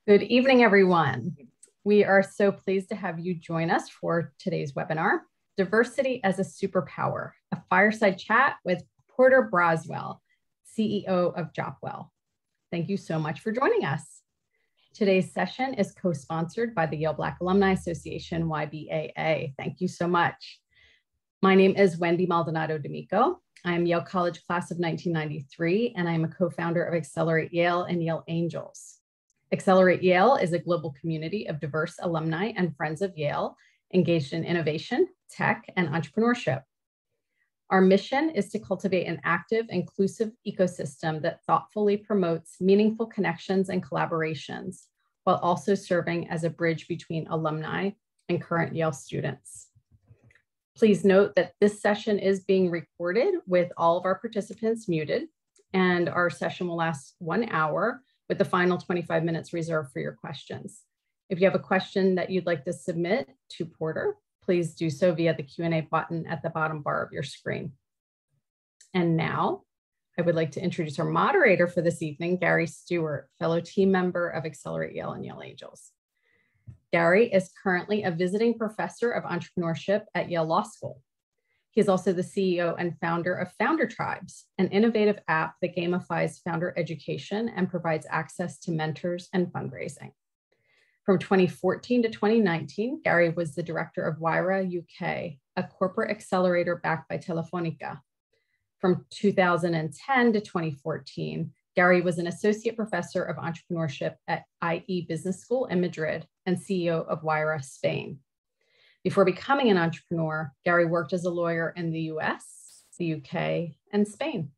Good evening, everyone. We are so pleased to have you join us for today's webinar, Diversity as a Superpower, a fireside chat with Porter Braswell, CEO of Jopwell. Thank you so much for joining us. Today's session is co-sponsored by the Yale Black Alumni Association, YBAA. Thank you so much. My name is Wendy Maldonado D'Amico. I am Yale College class of 1993, and I am a co-founder of Accelerate Yale and Yale Angels. Accelerate Yale is a global community of diverse alumni and friends of Yale engaged in innovation, tech, and entrepreneurship. Our mission is to cultivate an active, inclusive ecosystem that thoughtfully promotes meaningful connections and collaborations, while also serving as a bridge between alumni and current Yale students. Please note that this session is being recorded with all of our participants muted, and our session will last 1 hour with the final 25 minutes reserved for your questions. If you have a question that you'd like to submit to Porter, please do so via the Q&A button at the bottom bar of your screen. And now, I would like to introduce our moderator for this evening, Gary Stewart, fellow team member of Accelerate Yale and Yale Angels. Gary is currently a visiting professor of entrepreneurship at Yale Law School. He is also the CEO and founder of Founder Tribes, an innovative app that gamifies founder education and provides access to mentors and fundraising. From 2014 to 2019, Gary was the director of Wyra UK, a corporate accelerator backed by Telefonica. From 2010 to 2014, Gary was an associate professor of entrepreneurship at IE Business School in Madrid and CEO of Wyra Spain. Before becoming an entrepreneur, Gary worked as a lawyer in the US, the UK, and Spain.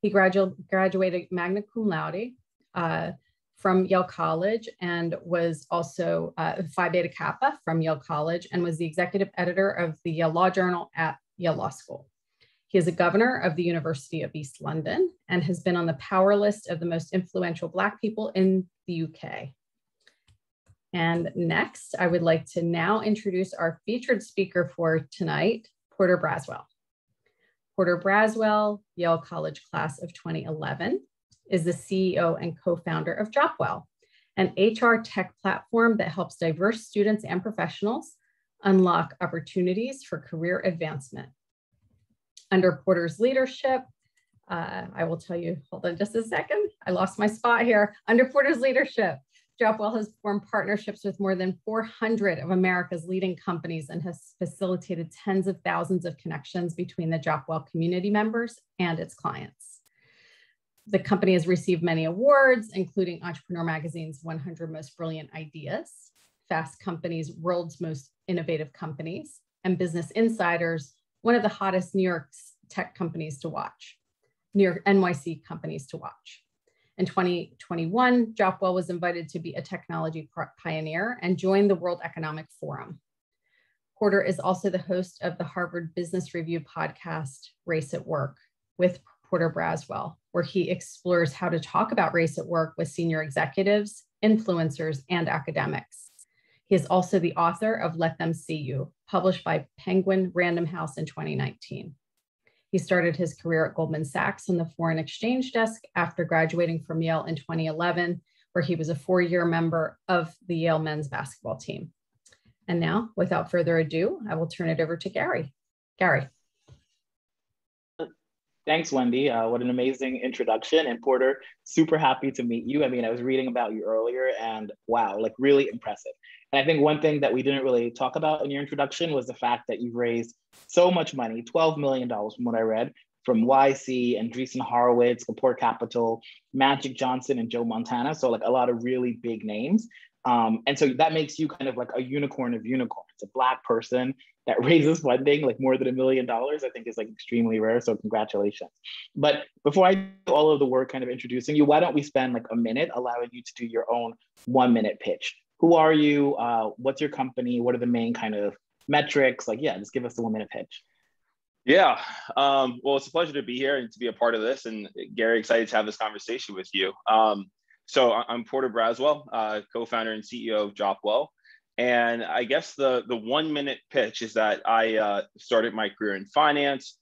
He graduated magna cum laude from Yale College and was also Phi Beta Kappa from Yale College and was the executive editor of the Yale Law Journal at Yale Law School. He is a governor of the University of East London and has been on the power list of the most influential Black people in the UK. And next, I would like to now introduce our featured speaker for tonight, Porter Braswell. Porter Braswell, Yale College class of 2011, is the CEO and co-founder of Jopwell, an HR tech platform that helps diverse students and professionals unlock opportunities for career advancement. Under Porter's leadership, I will tell you, hold on just a second, I lost my spot here. Under Porter's leadership, Jopwell has formed partnerships with more than 400 of America's leading companies and has facilitated tens of thousands of connections between the Jopwell community members and its clients. The company has received many awards, including Entrepreneur Magazine's 100 Most Brilliant Ideas, Fast Company's World's Most Innovative Companies, and Business Insider's one of the hottest New York tech companies to watch, New York NYC companies to watch. In 2021, Jopwell was invited to be a technology pioneer and joined the World Economic Forum. Porter is also the host of the Harvard Business Review podcast, Race at Work, with Porter Braswell, where he explores how to talk about race at work with senior executives, influencers, and academics. He is also the author of Let Them See You, published by Penguin Random House in 2019. He started his career at Goldman Sachs on the foreign exchange desk after graduating from Yale in 2011, where he was a 4-year member of the Yale men's basketball team. And now, without further ado, I will turn it over to Gary. Gary. Thanks, Wendy. What an amazing introduction. And Porter, super happy to meet you. I mean, I was reading about you earlier and wow, like really impressive. And I think one thing that we didn't really talk about in your introduction was the fact that you've raised so much money, $12 million from what I read, from YC, Andreessen Horowitz, Kapor Capital, Magic Johnson, and Joe Montana. So like a lot of really big names. And so that makes you kind of like a unicorn of unicorns, a Black person that raises funding like more than $1 million, I think is like extremely rare. So congratulations. But before I do all of the work kind of introducing you, why don't we spend like a minute allowing you to do your own 1-minute pitch? Who are you? What's your company? What are the main kind of metrics? Like, yeah, just give us the 1-minute pitch. Yeah, well, it's a pleasure to be here and to be a part of this. And Gary, excited to have this conversation with you. So I'm Porter Braswell, co-founder and CEO of Jopwell. And I guess the 1-minute pitch is that I started my career in finance,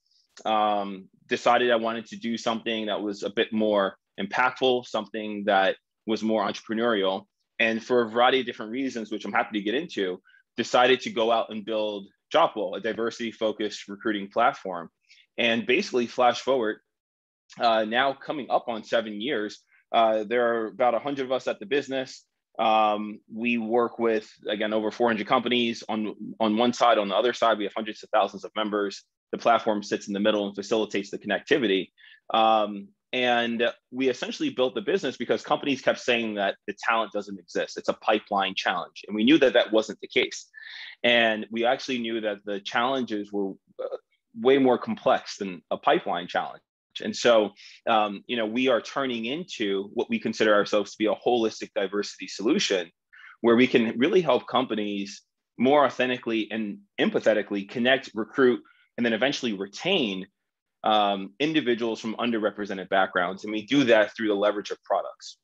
decided I wanted to do something that was a bit more impactful, something that was more entrepreneurial. and for a variety of different reasons, which I'm happy to get into, decided to go out and build Jopwell, a diversity-focused recruiting platform. And basically, flash forward, now coming up on 7 years, there are about 100 of us at the business. We work with, again, over 400 companies on one side. On the other side, we have hundreds of thousands of members. The platform sits in the middle and facilitates the connectivity. And we essentially built the business because companies kept saying that the talent doesn't exist. It's a pipeline challenge. And we knew that that wasn't the case. And we actually knew that the challenges were way more complex than a pipeline challenge. And so, we are turning into what we consider ourselves to be a holistic diversity solution, where we can really help companies more authentically and empathetically connect, recruit, and then eventually retain individuals from underrepresented backgrounds. And we do that through the leverage of products.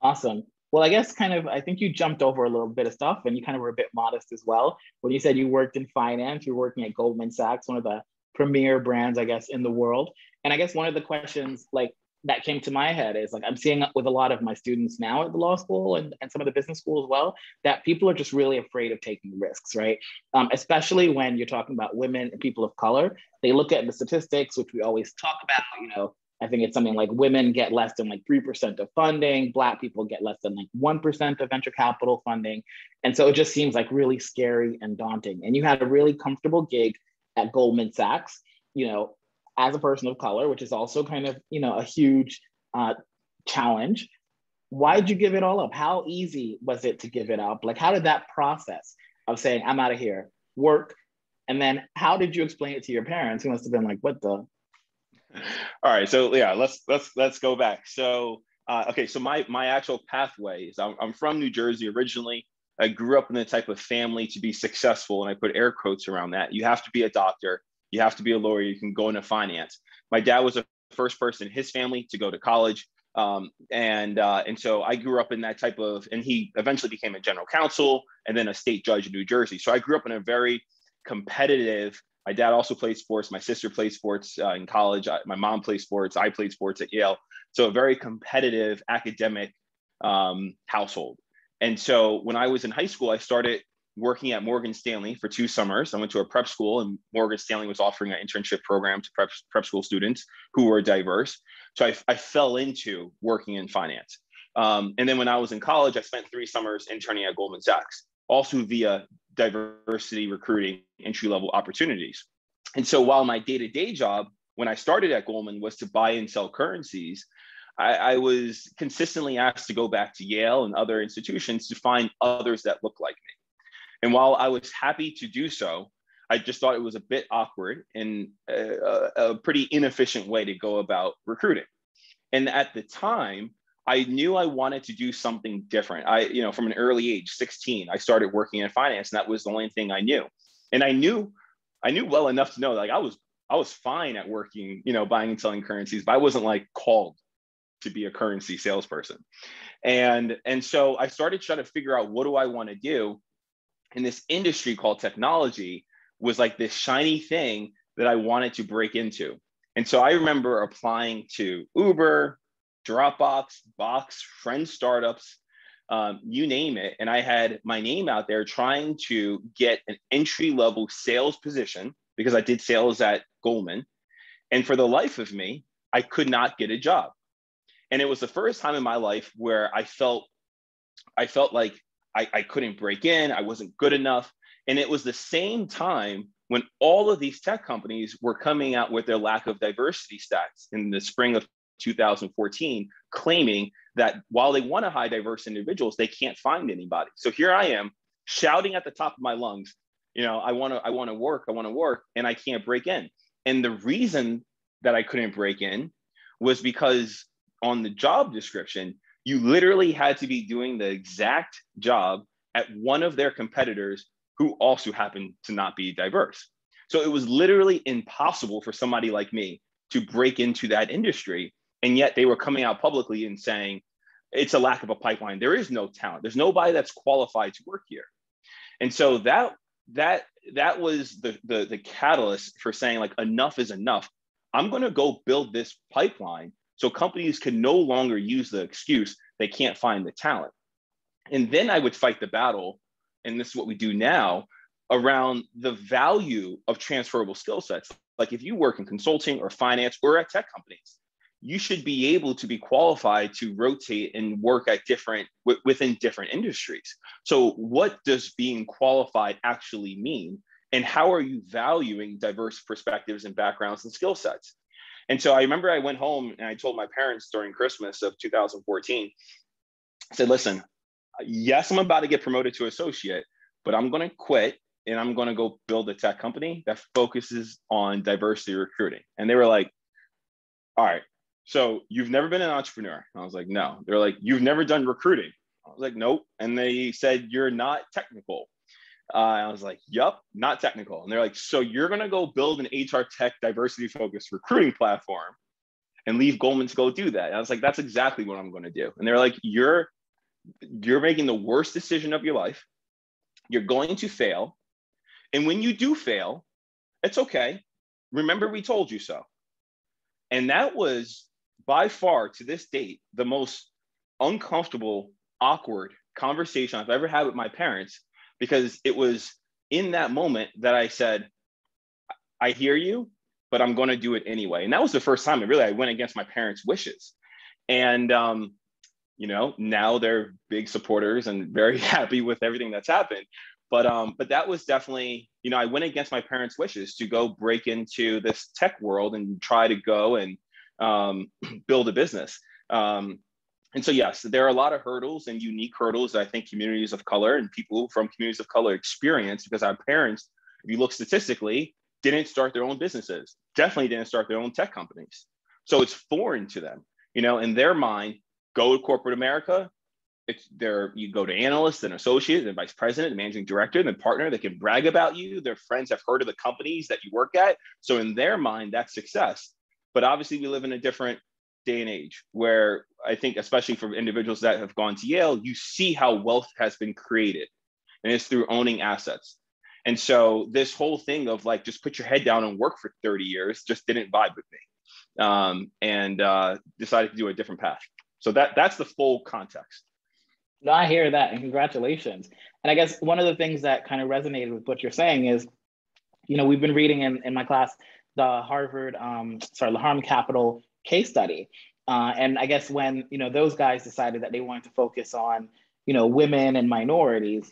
Awesome. Well, I guess I think you jumped over a little bit of stuff, and you kind of were a bit modest as well. When you said you worked in finance, you're working at Goldman Sachs, one of the premier brands, I guess, in the world. And I guess one of the questions that came to my head is I'm seeing with a lot of my students now at the law school and some of the business school as well, that people are just really afraid of taking risks, right? Especially when you're talking about women and people of color. They look at the statistics, which we always talk about, I think it's something like women get less than 3% of funding, Black people get less than 1% of venture capital funding. And so it just seems really scary and daunting. And you had a really comfortable gig at Goldman Sachs, as a person of color, which is also kind of, a huge challenge. Why did you give it all up? How easy was it to give it up? How did that process of saying, I'm out of here, work? And then how did you explain it to your parents, who must have been what the? All right, so yeah, let's go back. So okay, so my actual pathway is I'm from New Jersey originally. I grew up in the type of family to be successful, and I put air quotes around that. You have to be a doctor, you have to be a lawyer, you can go into finance. My dad was the first person in his family to go to college, and so I grew up in that type of, and he eventually became a general counsel and then a state judge in New Jersey. So I grew up in a very competitive. My dad also played sports. My sister played sports in college. My mom played sports. I played sports at Yale. So a very competitive academic household. And so when I was in high school, I started working at Morgan Stanley for 2 summers. I went to a prep school, and Morgan Stanley was offering an internship program to prep school students who were diverse. So I fell into working in finance. And then when I was in college, I spent 3 summers interning at Goldman Sachs, also via diversity recruiting, entry-level opportunities. And so while my day-to-day job when I started at Goldman was to buy and sell currencies, I was consistently asked to go back to Yale and other institutions to find others that look like me. And while I was happy to do so, I just thought it was a bit awkward and a pretty inefficient way to go about recruiting. And at the time, I knew I wanted to do something different. From an early age, 16, I started working in finance, and that was the only thing I knew. And I knew well enough to know I was fine at working, buying and selling currencies, but I wasn't called to be a currency salesperson. And so I started trying to figure out, what do I want to do? And this industry called technology was this shiny thing that I wanted to break into. And so I remember applying to Uber, Dropbox, Box, friend startups, you name it. And I had my name out there trying to get an entry-level sales position because I did sales at Goldman. And for the life of me, I could not get a job. And it was the first time in my life where I felt like I couldn't break in, I wasn't good enough. And it was the same time when all of these tech companies were coming out with their lack of diversity stats in the spring of 2014, claiming that while they want to hire diverse individuals, they can't find anybody. So here I am shouting at the top of my lungs, I want to work, and I can't break in. And the reason that I couldn't break in was because on the job description, you literally had to be doing the exact job at one of their competitors who also happened to not be diverse. So it was literally impossible for somebody like me to break into that industry. And yet they were coming out publicly and saying, it's a lack of a pipeline. There is no talent. There's nobody that's qualified to work here. And so that was the catalyst for saying, enough is enough. I'm going to go build this pipeline so companies can no longer use the excuse they can't find the talent. And then I would fight the battle, and this is what we do now, around the value of transferable skill sets. Like if you work in consulting or finance or at tech companies, you should be able to be qualified to rotate and work at within different industries. So what does being qualified actually mean? And how are you valuing diverse perspectives and backgrounds and skill sets? And so I remember I went home and I told my parents during Christmas of 2014, I said, listen, yes, I'm about to get promoted to associate, but I'm going to quit and I'm going to go build a tech company that focuses on diversity recruiting. And they were like, all right, so you've never been an entrepreneur? I was like, no. They're like, you've never done recruiting? I was like, nope. And they said, you're not technical. I was like, yup, not technical. And they're like, so you're going to go build an HR tech diversity focused recruiting platform and leave Goldman to go do that? And I was like, that's exactly what I'm going to do. And they're like, you're making the worst decision of your life. You're going to fail. And when you do fail, it's okay. Remember, we told you so. And that was by far to this date, the most uncomfortable, awkward conversation I've ever had with my parents, because it was in that moment that I said, I hear you, but I'm going to do it anyway. And that was the first time I went against my parents' wishes. And, now they're big supporters and very happy with everything that's happened. But that was definitely, I went against my parents' wishes to go break into this tech world and try to go and build a business. And so, yes, there are a lot of hurdles and unique hurdles that I think communities of color and people from communities of color experience, because our parents, if you look statistically, didn't start their own businesses, definitely didn't start their own tech companies. So it's foreign to them, in their mind, go to corporate America. You go to analyst and associate and vice president and managing director and then partner. They can brag about you. Their friends have heard of the companies that you work at. So in their mind, that's success. But obviously we live in a different day and age where I think, especially for individuals that have gone to Yale, you see how wealth has been created, and it's through owning assets. And so this whole thing of like, just put your head down and work for 30 years just didn't vibe with me, and decided to do a different path. So that's the full context. No, I hear that, and congratulations. And I guess one of the things that kind of resonated with what you're saying is, we've been reading in my class, the Harm Capital case study. And I guess when, those guys decided that they wanted to focus on, women and minorities,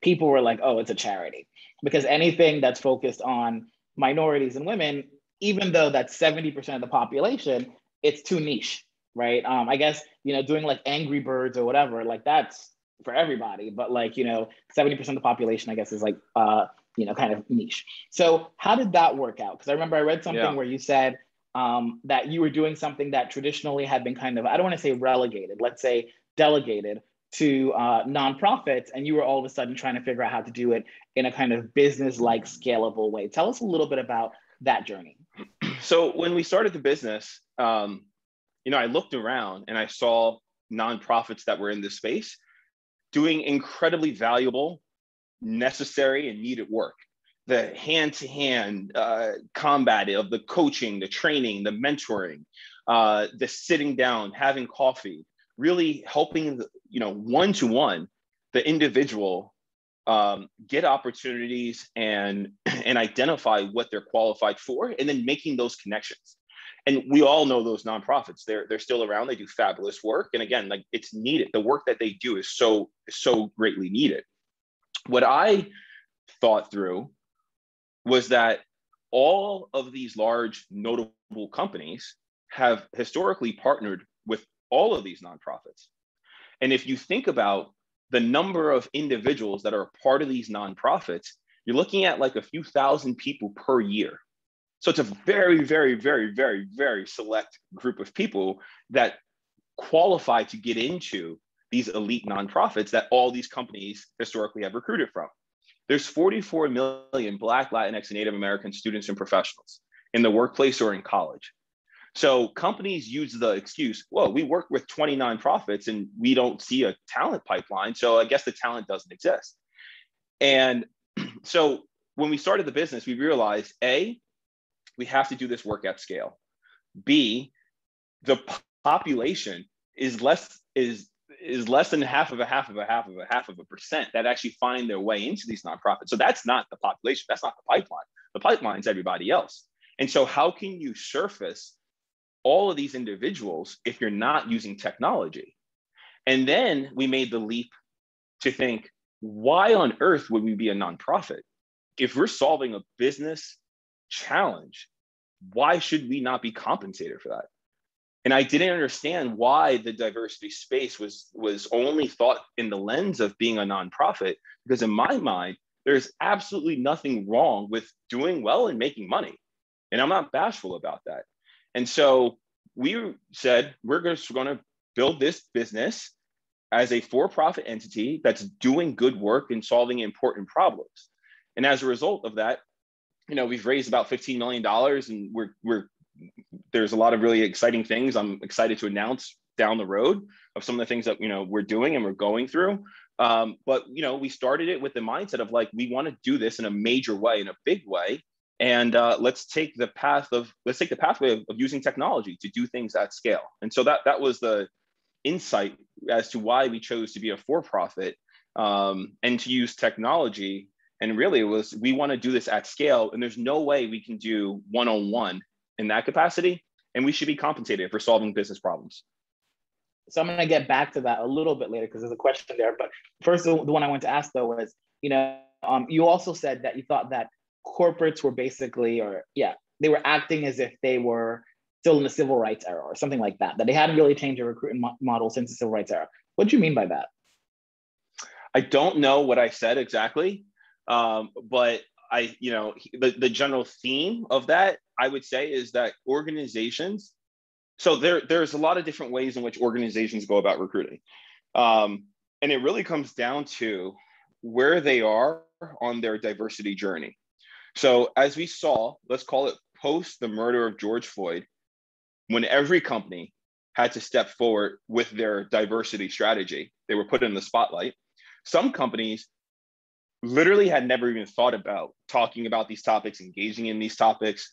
people were like, oh, it's a charity. Because anything that's focused on minorities and women, even though that's 70% of the population, it's too niche, right? I guess, doing like Angry Birds or whatever, like that's for everybody. But like, 70% of the population, I guess, is like, kind of niche. So how did that work out? Because I remember I read something where you said that you were doing something that traditionally had been kind of, I don't want to say relegated, let's say delegated to nonprofits, and you were all of a sudden trying to figure out how to do it in a kind of business-like scalable way. Tell us a little bit about that journey. So when we started the business, I looked around and I saw nonprofits that were in this space doing incredibly valuable, necessary, and needed work. The hand-to-hand combat of the coaching, the training, the mentoring, the sitting down, having coffee, really helping, one-to-one, the individual get opportunities and identify what they're qualified for, and then making those connections. And we all know those nonprofits. They're still around. They do fabulous work. And again, like, it's needed. The work that they do is so greatly needed. What I thought through was that all of these large notable companies have historically partnered with all of these nonprofits. And if you think about the number of individuals that are a part of these nonprofits, you're looking at like a few thousand people per year. So it's a very, very, very, very, very select group of people that qualify to get into these elite nonprofits that all these companies historically have recruited from. There's 44 million Black, Latinx, and Native American students and professionals in the workplace or in college. So companies use the excuse, well, we work with 20 nonprofits and we don't see a talent pipeline, so I guess the talent doesn't exist. And so when we started the business, we realized, A, we have to do this work at scale. B, the population is less than half of a percent that actually find their way into these nonprofits. So that's not the population. That's not the pipeline. The pipeline's everybody else. And so how can you surface all of these individuals if you're not using technology? And then we made the leap to think, why on earth would we be a nonprofit? If we're solving a business challenge, why should we not be compensated for that? And I didn't understand why the diversity space was only thought in the lens of being a nonprofit, because in my mind, there's absolutely nothing wrong with doing well and making money. And I'm not bashful about that. And so we said, we're going to build this business as a for-profit entity that's doing good work and solving important problems. And as a result of that, we've raised about $15 million, and there's a lot of really exciting things I'm excited to announce down the road of some of the things that, we're doing and we're going through. But, we started it with the mindset of like, we want to do this in a major way, in a big way. And let's take the pathway of using technology to do things at scale. And so that was the insight as to why we chose to be a for-profit and to use technology. And really it was, we want to do this at scale, and there's no way we can do one-on-one in that capacity, and we should be compensated for solving business problems. So I'm going to get back to that a little bit later because there's a question there. But first, the one I want to ask though was, you also said that you thought that corporates were basically, they were acting as if they were still in the civil rights era or something like that they hadn't really changed their recruitment model since the civil rights era. What do you mean by that? I don't know what I said exactly, but the general theme of that, I would say, is that organizations, so there's a lot of different ways in which organizations go about recruiting. And it really comes down to where they are on their diversity journey. So as we saw, let's call it post the murder of George Floyd, when every company had to step forward with their diversity strategy, they were put in the spotlight. Some companies literally had never even thought about talking about these topics, engaging in these topics,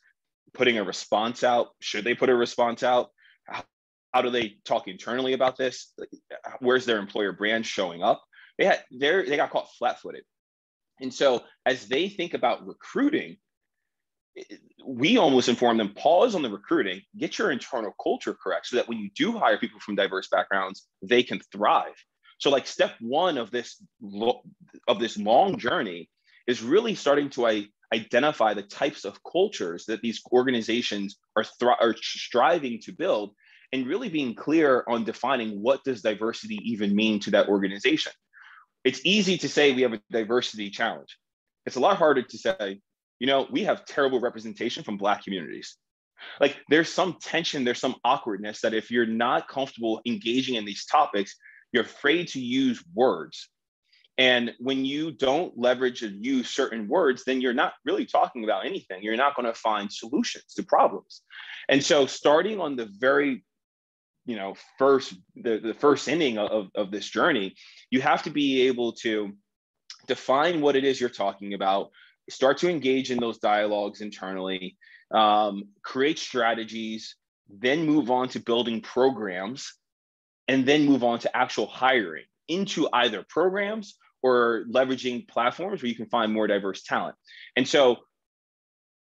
putting a response out. Should they put a response out? How do they talk internally about this? Where's their employer brand showing up? They got caught flat-footed. And so as they think about recruiting, we almost inform them, pause on the recruiting, get your internal culture correct so that when you do hire people from diverse backgrounds, they can thrive. So like step one of this long journey is really starting to identify the types of cultures that these organizations are striving to build, and really being clear on defining what does diversity even mean to that organization. It's easy to say we have a diversity challenge. It's a lot harder to say, we have terrible representation from Black communities. Like there's some tension, there's some awkwardness that if you're not comfortable engaging in these topics, you're afraid to use words. And when you don't leverage and use certain words, then you're not really talking about anything. You're not going to find solutions to problems. And so starting on the very, the first inning of this journey, you have to be able to define what it is you're talking about, start to engage in those dialogues internally, create strategies, then move on to building programs, and then move on to actual hiring into either programs or leveraging platforms where you can find more diverse talent. And so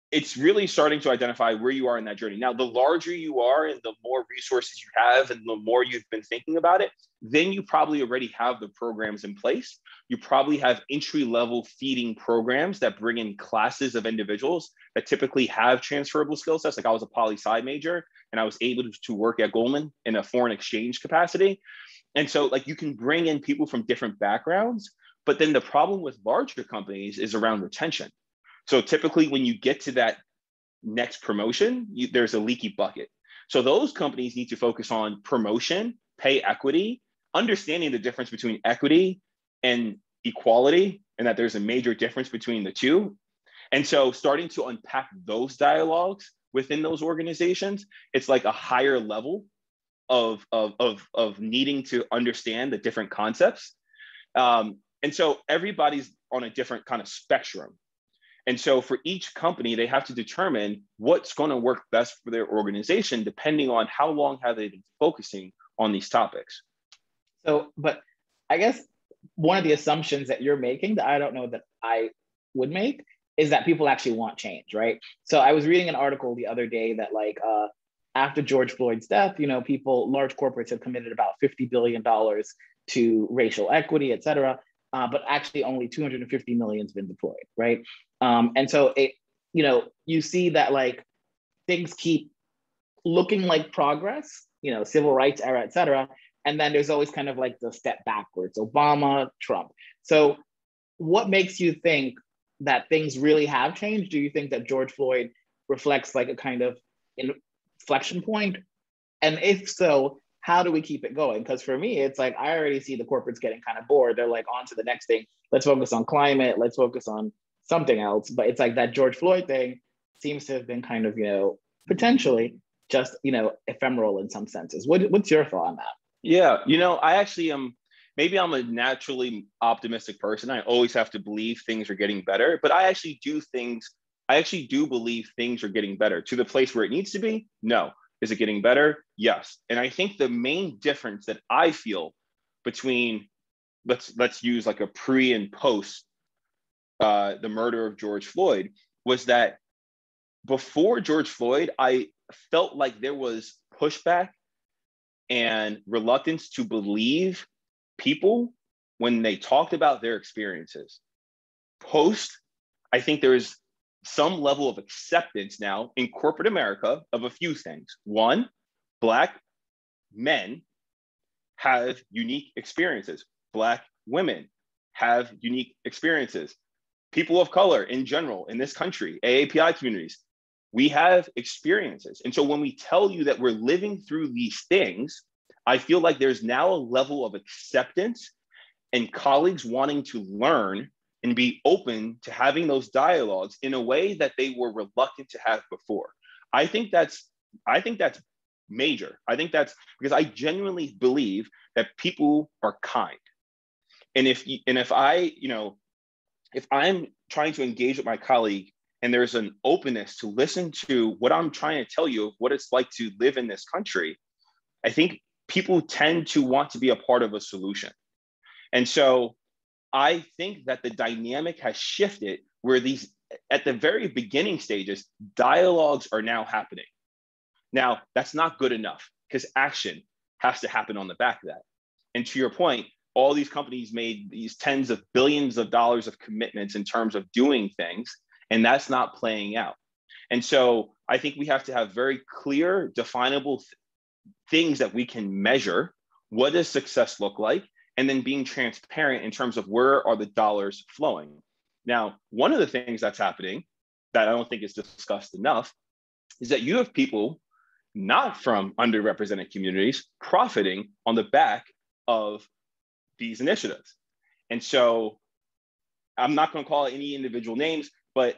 it's really starting to identify where you are in that journey. Now, the larger you are and the more resources you have and the more you've been thinking about it, then you probably already have the programs in place. You probably have entry-level feeding programs that bring in classes of individuals that typically have transferable skill sets. Like I was a poli-sci major and I was able to work at Goldman in a foreign exchange capacity. And so like you can bring in people from different backgrounds, but then the problem with larger companies is around retention. So typically when you get to that next promotion, there's a leaky bucket. So those companies need to focus on promotion, pay equity, understanding the difference between equity and equality, and that there's a major difference between the two. And so starting to unpack those dialogues within those organizations, it's like a higher level of needing to understand the different concepts. And so everybody's on a different kind of spectrum. And so for each company, they have to determine what's going to work best for their organization, depending on how long have they been focusing on these topics. So, but I guess one of the assumptions that you're making that I don't know that I would make is that people actually want change, right? So I was reading an article the other day that like after George Floyd's death, you know, large corporates have committed about $50 billion to racial equity, et cetera. But actually only 250 million has been deployed, right? And so it, you know, you see that like things keep looking like progress, you know, civil rights era, et cetera. And then there's always kind of like the step backwards, Obama, Trump. So what makes you think that things really have changed? Do you think that George Floyd reflects like a kind of inflection point? And if so, how do we keep it going? Because for me, it's like, I already see the corporates getting kind of bored. They're like, on to the next thing. Let's focus on climate. Let's focus on something else. But it's like that George Floyd thing seems to have been kind of, you know, potentially just, you know, ephemeral in some senses. What's your thought on that? Yeah, you know, I actually am, maybe I'm a naturally optimistic person. I always have to believe things are getting better, but I actually do believe things are getting better. To the place where it needs to be? No. Is it getting better? Yes. And I think the main difference that I feel between, let's use like a pre and post the murder of George Floyd, was that before George Floyd, I felt like there was pushback and reluctance to believe people when they talked about their experiences. Post, I think there is some level of acceptance now in corporate America of a few things. One, Black men have unique experiences. Black women have unique experiences. People of color in general in this country, AAPI communities, we have experiences. And so when we tell you that we're living through these things, I feel like there's now a level of acceptance and colleagues wanting to learn and be open to having those dialogues in a way that they were reluctant to have before. I think that's major. I think that's because I genuinely believe that people are kind. And if I'm trying to engage with my colleague and there's an openness to listen to what I'm trying to tell you of what it's like to live in this country, I think people tend to want to be a part of a solution. And so I think that the dynamic has shifted where these, at the very beginning stages, dialogues are now happening. Now, that's not good enough because action has to happen on the back of that. And to your point, all these companies made these tens of billions of dollars of commitments in terms of doing things, and that's not playing out. And so I think we have to have very clear, definable things that we can measure. What does success look like? And then being transparent in terms of where are the dollars flowing. Now, one of the things that's happening that I don't think is discussed enough is that you have people not from underrepresented communities profiting on the back of these initiatives. And so I'm not going to call it any individual names, but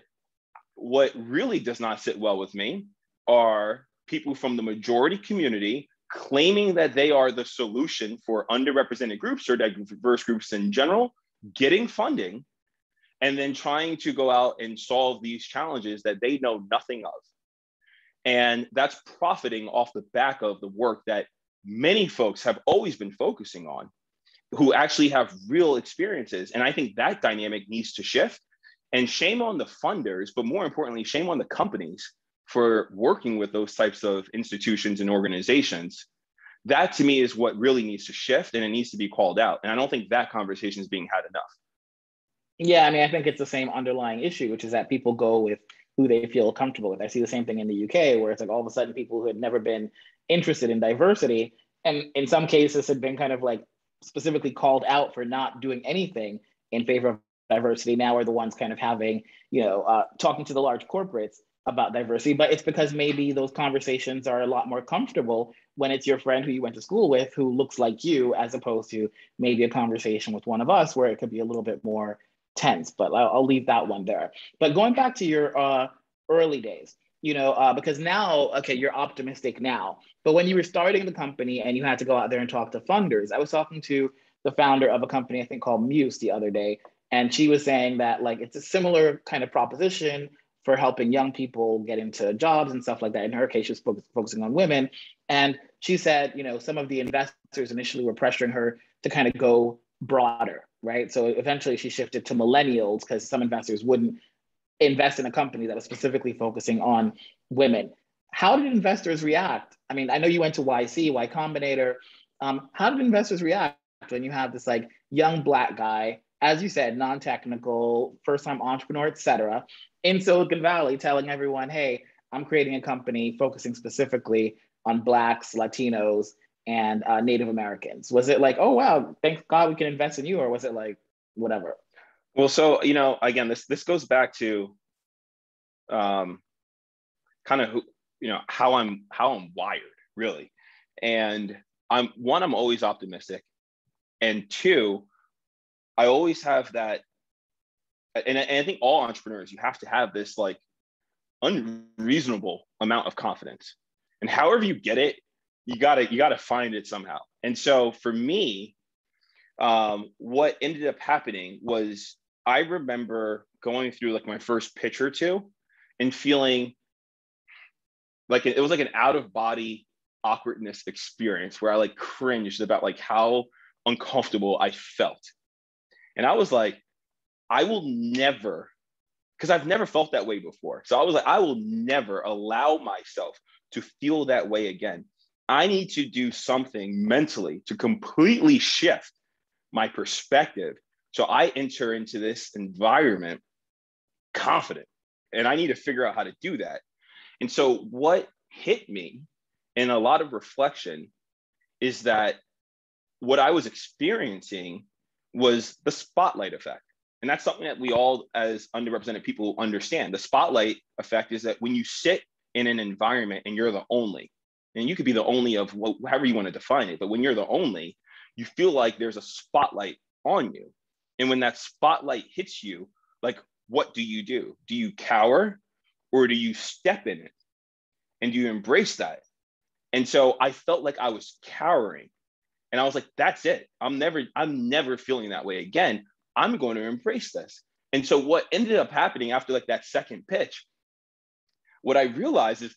what really does not sit well with me are people from the majority community claiming that they are the solution for underrepresented groups or diverse groups in general, getting funding, and then trying to go out and solve these challenges that they know nothing of. And that's profiting off the back of the work that many folks have always been focusing on, who actually have real experiences. And I think that dynamic needs to shift. And shame on the funders, but more importantly, shame on the companies for working with those types of institutions and organizations. That to me is what really needs to shift, and it needs to be called out. And I don't think that conversation is being had enough. Yeah, I mean, I think it's the same underlying issue, which is that people go with who they feel comfortable with. I see the same thing in the UK, where it's like all of a sudden people who had never been interested in diversity, and in some cases had been kind of like specifically called out for not doing anything in favor of diversity, now are the ones kind of having, talking to the large corporates about diversity. But it's because maybe those conversations are a lot more comfortable when it's your friend who you went to school with who looks like you, as opposed to maybe a conversation with one of us where it could be a little bit more tense. But I'll leave that one there. But going back to your early days, because now, okay, you're optimistic now, but when you were starting the company and you had to go out there and talk to funders, I was talking to the founder of a company, I think called Muse the other day, And she was saying that like it's a similar kind of proposition for helping young people get into jobs and stuff like that. In her case, she was focusing on women. And she said, you know, some of the investors initially were pressuring her to kind of go broader, right? So eventually she shifted to millennials because some investors wouldn't invest in a company that was specifically focusing on women. How did investors react? I mean, I know you went to YC, Y Combinator. How did investors react when you have this like young Black guy, as you said, non-technical, first-time entrepreneur, et cetera, in Silicon Valley telling everyone, hey, I'm creating a company focusing specifically on Blacks, Latinos, and Native Americans? Was it like, oh, wow, thank God we can invest in you? Or was it like, whatever? Well, so, you know, again, this goes back to kind of who, you know, how I'm wired, really. And I'm always optimistic. And two, I always have that, and I think all entrepreneurs, you have to have this like unreasonable amount of confidence. And however you get it, you gotta find it somehow. And so for me, what ended up happening was I remember going through like my first pitch or two and feeling like it was like an out of body awkwardness experience where I like cringed about like how uncomfortable I felt. And I was like, I will never, because I've never felt that way before. So I was like, I will never allow myself to feel that way again. I need to do something mentally to completely shift my perspective. So I enter into this environment confident, and I need to figure out how to do that. And so what hit me in a lot of reflection is that what I was experiencing was the spotlight effect. And that's something that we all as underrepresented people understand. The spotlight effect is that when you sit in an environment and you're the only, and you could be the only of however you want to define it, but when you're the only, you feel like there's a spotlight on you. And when that spotlight hits you, like, what do? Do you cower or do you step in it? And do you embrace that? And so I felt like I was cowering. And I was like, that's it. I'm never feeling that way again. I'm going to embrace this. And so what ended up happening after like that second pitch, what I realized is,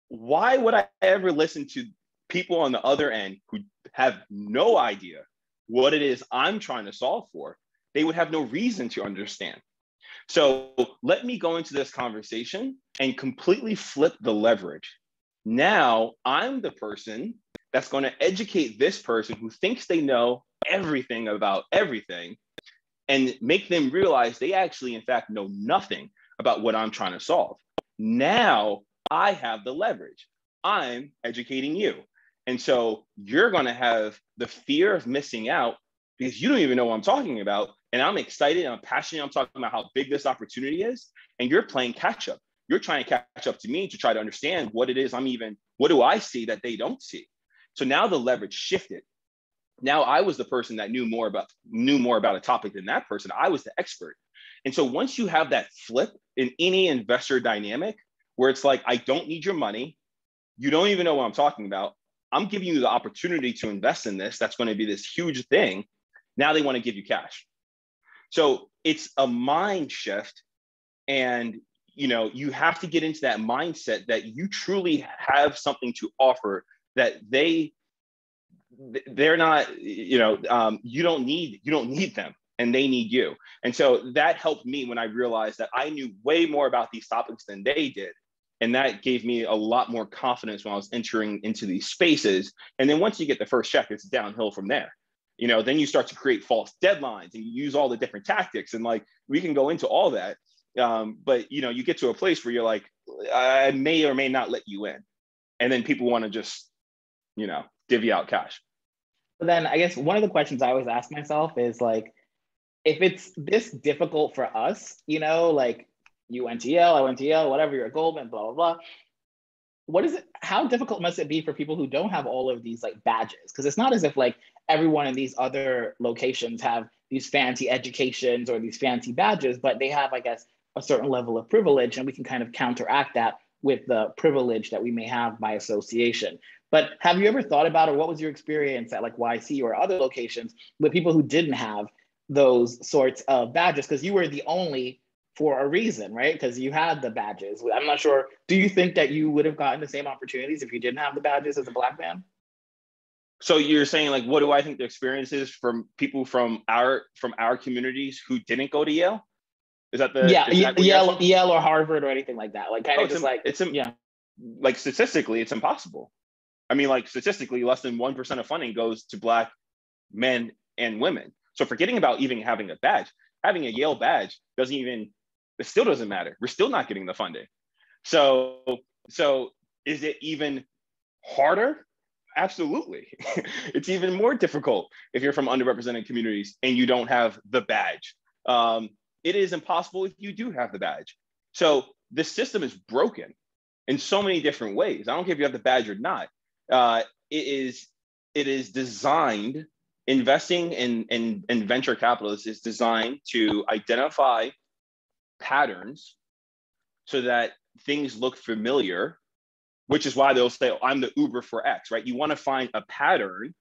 why would I ever listen to people on the other end who have no idea what it is I'm trying to solve for? They would have no reason to understand. So let me go into this conversation and completely flip the leverage. Now I'm the person that's going to educate this person who thinks they know everything about everything and make them realize they actually, in fact, know nothing about what I'm trying to solve. Now I have the leverage. I'm educating you. And so you're going to have the fear of missing out because you don't even know what I'm talking about. And I'm excited, I'm passionate, I'm talking about how big this opportunity is. And you're playing catch up. You're trying to catch up to me to try to understand what it is what do I see that they don't see? So now the leverage shifted. Now I was the person that knew more about a topic than that person. I was the expert. And so once you have that flip in any investor dynamic where it's like, I don't need your money, you don't even know what I'm talking about, I'm giving you the opportunity to invest in this, that's going to be this huge thing. Now they want to give you cash. So it's a mind shift. And you have to get into that mindset that you truly have something to offer that they're not, you don't need them and they need you. And so that helped me when I realized that I knew way more about these topics than they did. And that gave me a lot more confidence when I was entering into these spaces. And then once you get the first check, it's downhill from there. Then you start to create false deadlines and you use all the different tactics. And like, we can go into all that. But you get to a place where you're like, I may or may not let you in. And then people want to just, divvy out cash. But then I guess one of the questions I always ask myself is like, if it's this difficult for us, like you went to Yale, I went to Yale, whatever, you're at Goldman, blah, blah, blah. How difficult must it be for people who don't have all of these like badges? Because it's not as if like everyone in these other locations have these fancy educations or these fancy badges, but they have, I guess, a certain level of privilege, and we can kind of counteract that with the privilege that we may have by association. But have you ever thought about, or what was your experience at like YC or other locations with people who didn't have those sorts of badges because you were the only for a reason, right? Because you had the badges. I'm not sure. Do you think that you would have gotten the same opportunities if you didn't have the badges as a Black man? So you're saying like, what do I think the experience is from people from our communities who didn't go to Yale? Is that Yale or Harvard or anything like that? Like like statistically, it's impossible. I mean, like statistically, less than 1% of funding goes to Black men and women. So forgetting about even having a badge, having a Yale badge it still doesn't matter. We're still not getting the funding. So is it even harder? Absolutely. It's even more difficult if you're from underrepresented communities and you don't have the badge. It is impossible if you do have the badge. So the system is broken in so many different ways. I don't care if you have the badge or not. It is designed, investing in venture capitalists is designed to identify patterns so that things look familiar, which is why they'll say, oh, I'm the Uber for X, right? You want to find a pattern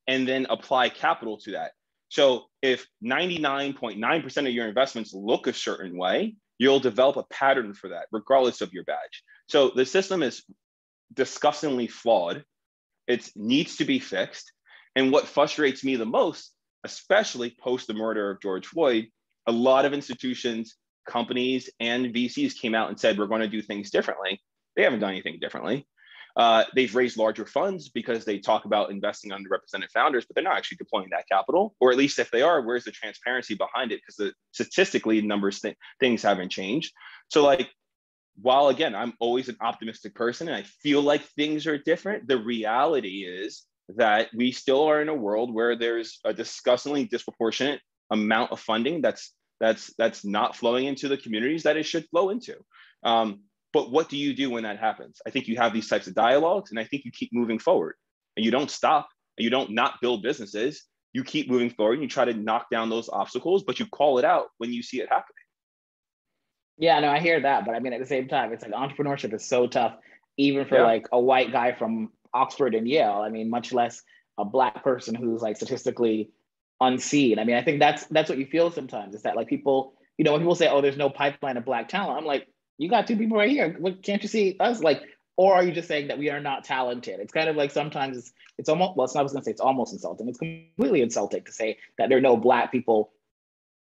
and then apply capital to that. So if 99.9% of your investments look a certain way, you'll develop a pattern for that, regardless of your badge. So the system is disgustingly flawed. It needs to be fixed. And what frustrates me the most, especially post the murder of George Floyd, a lot of institutions, companies, and VCs came out and said, we're going to do things differently. They haven't done anything differently. They've raised larger funds because they talk about investing in underrepresented founders, but they're not actually deploying that capital. Or at least if they are, where's the transparency behind it? Because statistically, things haven't changed. So like, while again, I'm always an optimistic person and I feel like things are different, the reality is that we still are in a world where there's a disgustingly disproportionate amount of funding that's not flowing into the communities that it should flow into. But what do you do when that happens? I think you have these types of dialogues, and I think you keep moving forward, and you don't stop, and you don't not build businesses. You keep moving forward, and you try to knock down those obstacles, but you call it out when you see it happening. Yeah, no, I hear that, but I mean, at the same time, it's like entrepreneurship is so tough, even for like a white guy from Oxford and Yale. I mean, much less a Black person who's like statistically unseen. I mean, I think that's what you feel sometimes. Is that like people, when people say, "Oh, there's no pipeline of Black talent," I'm like, you got two people right here. What, can't you see us? Like, or are you just saying that we are not talented? It's kind of like sometimes it's almost, well, it's not, I was gonna say it's almost insulting. It's completely insulting to say that there are no Black people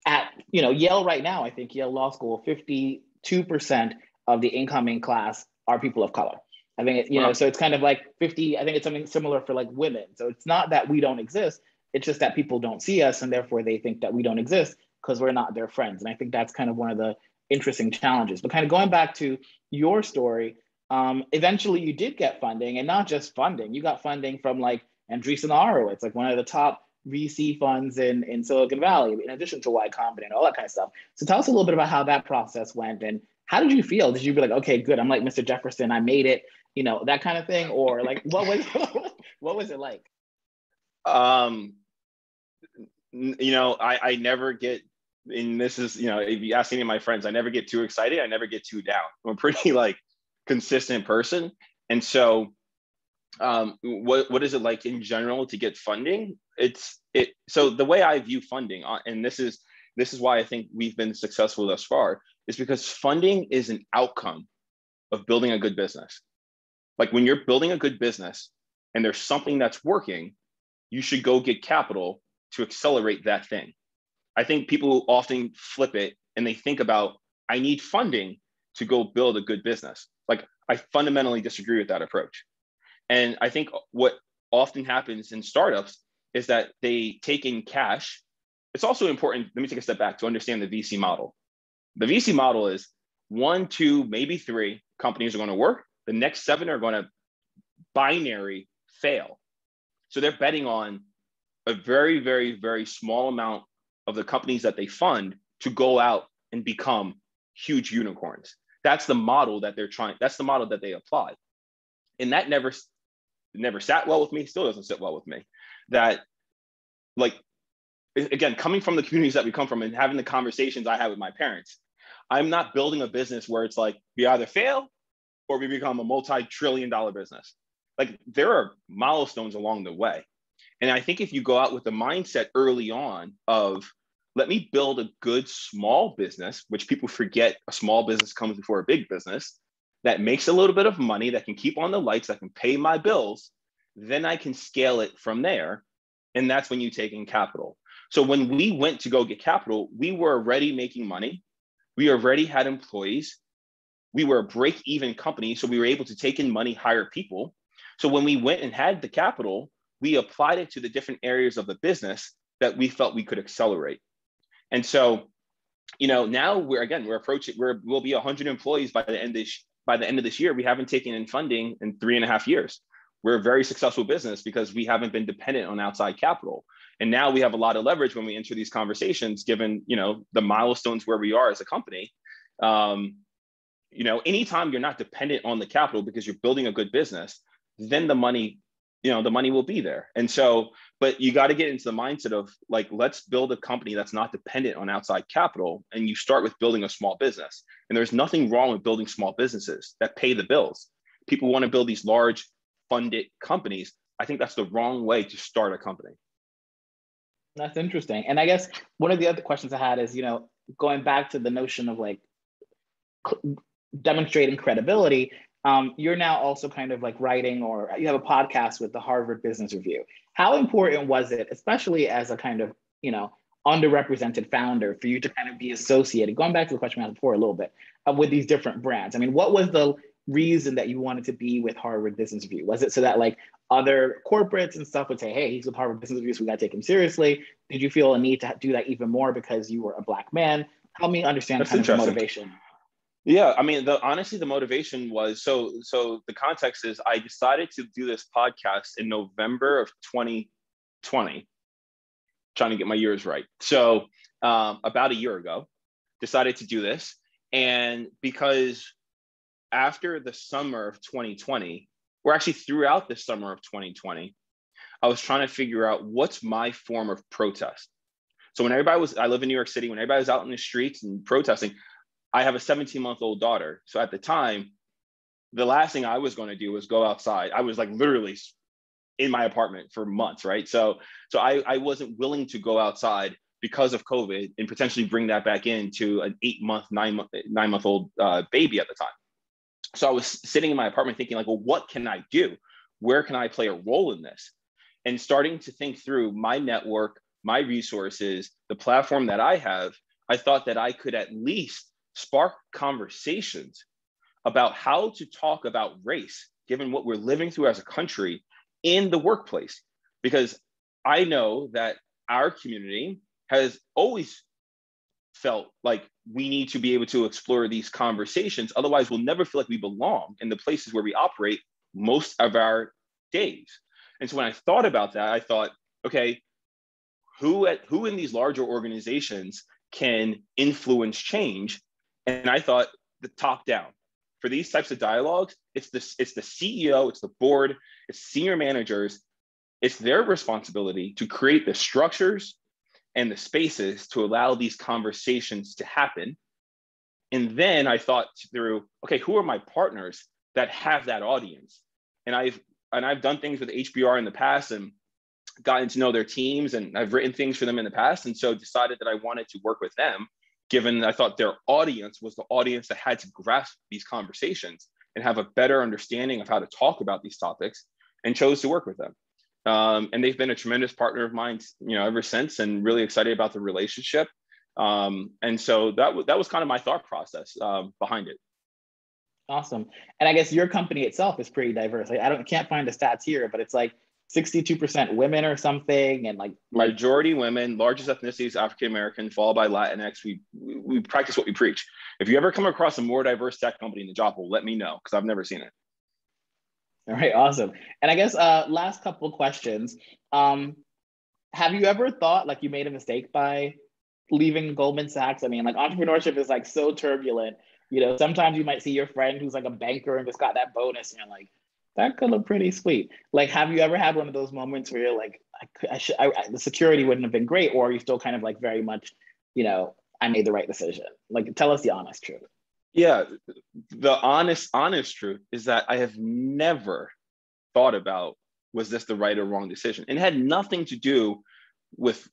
at, Yale right now. I think Yale Law School, 52% of the incoming class are people of color. I think, so it's kind of like 50, I think it's something similar for like women. So it's not that we don't exist. It's just that people don't see us and therefore they think that we don't exist because we're not their friends. And I think that's kind of one of the interesting challenges. But kind of going back to your story, eventually you did get funding, and not just funding. You got funding from like Andreessen Horowitz, like one of the top VC funds in Silicon Valley, in addition to Y Combinator and all that kind of stuff. So tell us a little bit about how that process went, and how did you feel? Did you be like, okay, good, I'm like Mr. Jefferson, I made it, that kind of thing? Or like, what was it like? I never get, and this is, if you ask any of my friends, I never get too excited. I never get too down. I'm a pretty like consistent person. And so what is it like in general to get funding? So the way I view funding, and this is why I think we've been successful thus far, is because funding is an outcome of building a good business. Like when you're building a good business and there's something that's working, you should go get capital to accelerate that thing. I think people often flip it and they think about, I need funding to go build a good business. Like I fundamentally disagree with that approach. And I think what often happens in startups is that they take in cash. It's also important, let me take a step back to understand the VC model. The VC model is 1, 2, maybe 3 companies are going to work. The next 7 are going to binary fail. So they're betting on a very, very, very small amount of the companies that they fund to go out and become huge unicorns. That's the model that that's the model that they apply. And that never sat well with me, still doesn't sit well with me. That, like, again, coming from the communities that we come from and having the conversations I had with my parents, I'm not building a business where it's like, we either fail or we become a multi-trillion-dollar business. Like, there are milestones along the way. And I think if you go out with the mindset early on of, let me build a good small business, which people forget a small business comes before a big business, that makes a little bit of money, that can keep on the lights, that can pay my bills. Then I can scale it from there. And that's when you take in capital. So when we went to go get capital, we were already making money. We already had employees. We were a break-even company. So we were able to take in money, hire people. So when we went and had the capital, we applied it to the different areas of the business that we felt we could accelerate. And so, now we're approaching, we'll be 100 employees by the end of this year. We haven't taken in funding in 3.5 years. We're a very successful business because we haven't been dependent on outside capital. And now we have a lot of leverage when we enter these conversations, given, the milestones where we are as a company. Anytime you're not dependent on the capital because you're building a good business, then the money will be there. And so, but you got to get into the mindset of like, let's build a company that's not dependent on outside capital. And you start with building a small business. And there's nothing wrong with building small businesses that pay the bills. People want to build these large funded companies. I think that's the wrong way to start a company. That's interesting. And I guess one of the other questions I had is, going back to the notion of like demonstrating credibility, you're now also kind of like writing, or you have a podcast with the Harvard Business Review. How important was it, especially as a kind of, underrepresented founder, for you to kind of be associated, going back to the question I had before a little bit, with these different brands? I mean, what was the reason that you wanted to be with Harvard Business Review? Was it so that like other corporates and stuff would say, hey, he's with Harvard Business Review, so we got to take him seriously? Did you feel a need to do that even more because you were a Black man? Help me understand kind of the motivation. Yeah, I mean, honestly, the motivation was, so the context is I decided to do this podcast in November of 2020, trying to get my years right. So about a year ago, decided to do this. And because after the summer of 2020, or actually throughout the summer of 2020, I was trying to figure out what's my form of protest. So when I live in New York City, when everybody was out in the streets and protesting, I have a 17-month-old daughter. So at the time, the last thing I was going to do was go outside. I was like literally in my apartment for months, right? So I wasn't willing to go outside because of COVID and potentially bring that back into an 9-month-old baby at the time. So I was sitting in my apartment thinking like, well, what can I do? Where can I play a role in this? And starting to think through my network, my resources, the platform that I have, I thought that I could at least spark conversations about how to talk about race, given what we're living through as a country in the workplace. Because I know that our community has always felt like we need to be able to explore these conversations. Otherwise, we'll never feel like we belong in the places where we operate most of our days. And so when I thought about that, I thought, okay, who in these larger organizations can influence change? And I thought the top down. For these types of dialogues, it's the CEO, it's the board, it's senior managers. It's their responsibility to create the structures and the spaces to allow these conversations to happen. And then I thought through, okay, who are my partners that have that audience? And I've done things with HBR in the past and gotten to know their teams, and I've written things for them in the past. And so decided that I wanted to work with them, given I thought their audience was the audience that had to grasp these conversations and have a better understanding of how to talk about these topics, and chose to work with them. And they've been a tremendous partner of mine, ever since, and really excited about the relationship. And so that was kind of my thought process behind it. Awesome. And I guess your company itself is pretty diverse. Like, I can't find the stats here, but it's like 62% women or something, and like majority women, largest ethnicity is African American, followed by Latinx. We practice what we preach. If you ever come across a more diverse tech company in the Jopwell, let me know, because I've never seen it. All right, awesome. And I guess last couple of questions. Have you ever thought like you made a mistake by leaving Goldman Sachs? I mean, like, entrepreneurship is like so turbulent. Sometimes you might see your friend who's like a banker and just got that bonus, and you're like, that could look pretty sweet. Like, have you ever had one of those moments where you're like, the security wouldn't have been great, or are you still kind of like very much, I made the right decision? Like, tell us the honest truth. Yeah, the honest truth is that I have never thought about, was this the right or wrong decision? And it had nothing to do with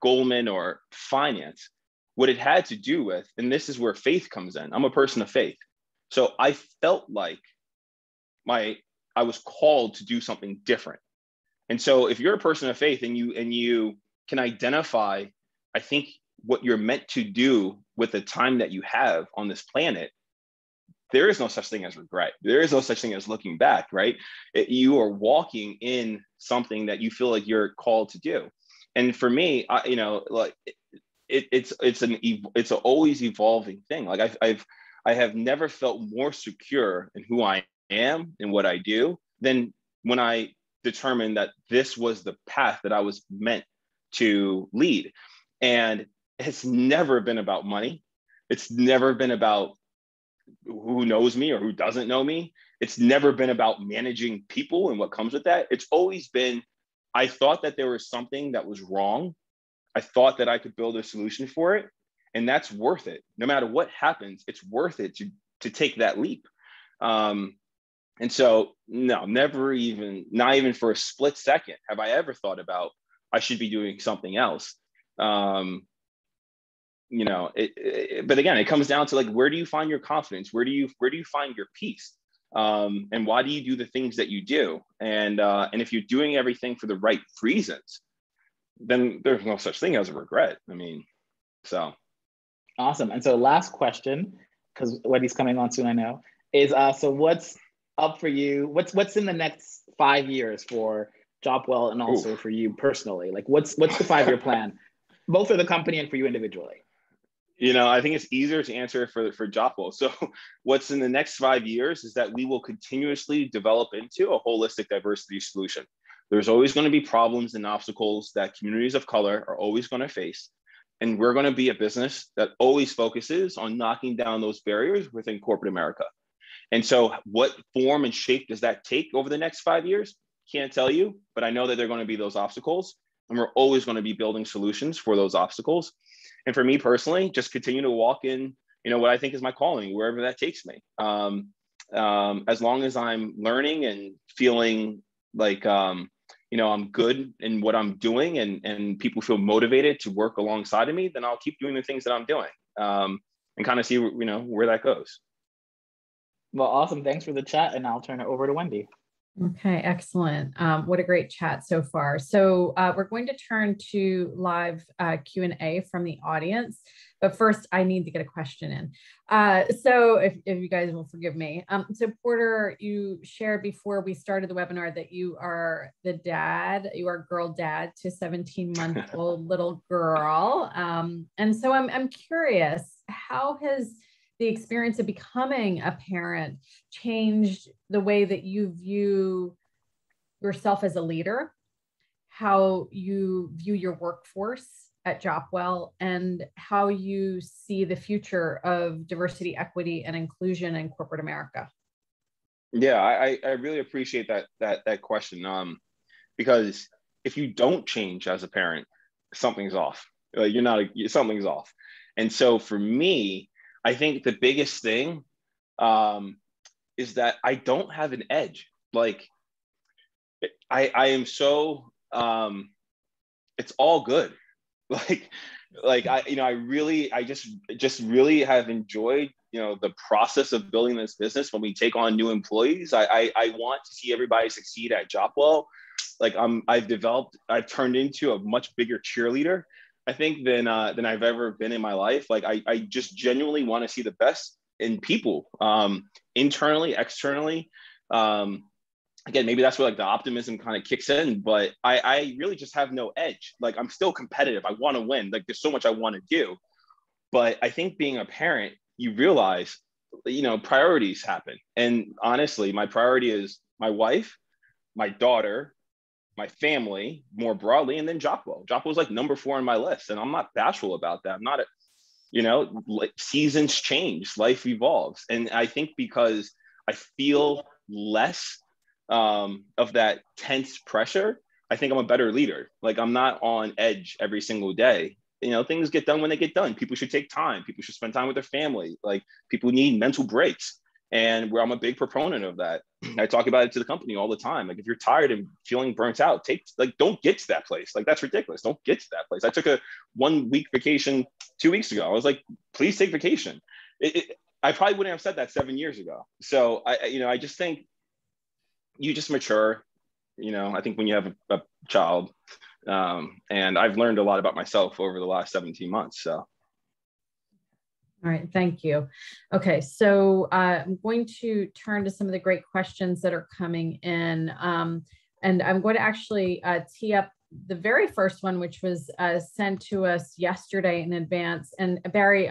Goldman or finance. What it had to do with, and this is where faith comes in. I'm a person of faith. So I felt like I was called to do something different. And so if you're a person of faith and you can identify, I think, what you're meant to do with the time that you have on this planet, there is no such thing as regret. There is no such thing as looking back, right? You are walking in something that you feel like you're called to do. And for me, it's an always evolving thing. Like I have never felt more secure in who I am and what I do than when I determined that this was the path that I was meant to lead. And it's never been about money. It's never been about who knows me or who doesn't know me. It's never been about managing people and what comes with that. It's always been, I thought that there was something that was wrong. I thought that I could build a solution for it. And that's worth it. No matter what happens, it's worth it to take that leap. And so, no, not even for a split second have I ever thought about I should be doing something else. But again, it comes down to like, where do you find your confidence? Where do you find your peace? And why do you do the things that you do? And if you're doing everything for the right reasons, then there's no such thing as a regret. I mean, so. Awesome. And so last question, because Wendy's coming on soon, I know, is so what's up for you? What's in the next 5 years for Jopwell and also for you personally? Like what's the 5-year plan, both for the company and for you individually? I think it's easier to answer for Jopwell. So what's in the next 5 years is that we will continuously develop into a holistic diversity solution. There's always going to be problems and obstacles that communities of color are always going to face. And we're going to be a business that always focuses on knocking down those barriers within corporate America. And so what form and shape does that take over the next 5 years? Can't tell you, but I know that there are going to be those obstacles. And we're always going to be building solutions for those obstacles. And for me personally, just continue to walk in, what I think is my calling, wherever that takes me. As long as I'm learning and feeling like, I'm good in what I'm doing and people feel motivated to work alongside of me, then I'll keep doing the things that I'm doing and kind of see, where that goes. Well, awesome. Thanks for the chat. And I'll turn it over to Wendy. Okay, excellent. What a great chat so far. So we're going to turn to live Q&A from the audience. But first, I need to get a question in. So if you guys will forgive me. So Porter, you shared before we started the webinar that you are you are girl dad to 17-month-old little girl. And so I'm curious, how has the experience of becoming a parent changed the way that you view yourself as a leader, how you view your workforce at Jopwell, and how you see the future of diversity, equity, and inclusion in corporate America? Yeah, I really appreciate that question, because if you don't change as a parent, something's off. Something's off. And so for me, I think the biggest thing is that I don't have an edge. Like I am so, it's all good. I just really have enjoyed, the process of building this business. When we take on new employees, I want to see everybody succeed at Jopwell. I've turned into a much bigger cheerleader, I think, than I've ever been in my life. Like I just genuinely want to see the best in people, internally, externally. Again, maybe that's where like the optimism kind of kicks in, but I really just have no edge. Like I'm still competitive. I want to win. Like there's so much I want to do. But I think being a parent, you realize, priorities happen. And honestly, my priority is my wife, my daughter, my family more broadly, and then Jopwell. Jopwell is like number 4 on my list. And I'm not bashful about that. I'm not, seasons change, life evolves. And I think because I feel less of that tense pressure, I think I'm a better leader. Like I'm not on edge every single day. Things get done when they get done. People should take time. People should spend time with their family. Like people need mental breaks. And I'm a big proponent of that. I talk about it to the company all the time. Like, if you're tired and feeling burnt out, don't get to that place. Like, that's ridiculous. Don't get to that place. I took a 1 week vacation 2 weeks ago. I was like, please take vacation. I probably wouldn't have said that 7 years ago. So I just think you just mature, I think when you have a child, and I've learned a lot about myself over the last 17 months. So. All right, thank you. Okay, so I'm going to turn to some of the great questions that are coming in. And I'm going to actually tee up the very first one, which was sent to us yesterday in advance. And Barry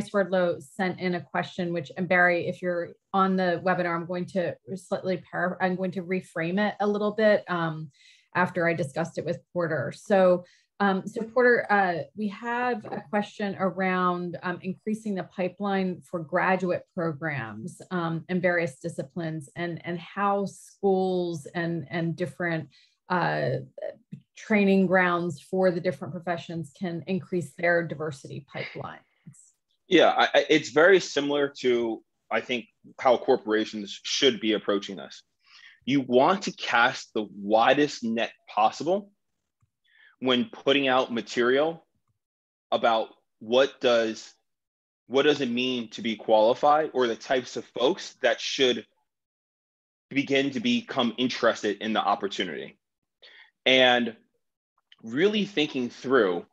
Swerdlow sent in a question, which, and Barry, if you're on the webinar, I'm going to reframe it a little bit after I discussed it with Porter. So Porter, we have a question around increasing the pipeline for graduate programs in various disciplines, and how schools and different training grounds for the different professions can increase their diversity pipelines. Yeah, it's very similar to, I think, how corporations should be approaching this. You want to cast the widest net possible when putting out material about what does it mean to be qualified, or the types of folks that should begin to become interested in the opportunity, and really thinking through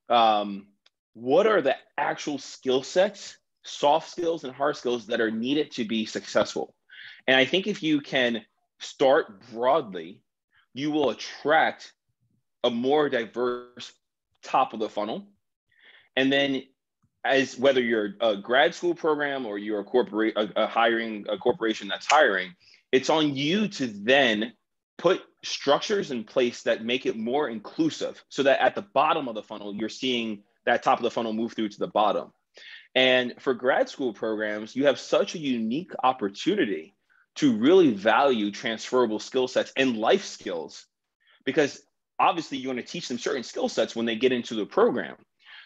what are the actual skill sets, soft skills and hard skills, that are needed to be successful. And I think if you can start broadly, you will attract a more diverse top of the funnel. And then, as whether you're a grad school program or you're a corporation that's hiring, it's on you to then put structures in place that make it more inclusive, so that at the bottom of the funnel, you're seeing that top of the funnel move through to the bottom. And for grad school programs, you have such a unique opportunity to really value transferable skill sets and life skills, because obviously you want to teach them certain skill sets when they get into the program.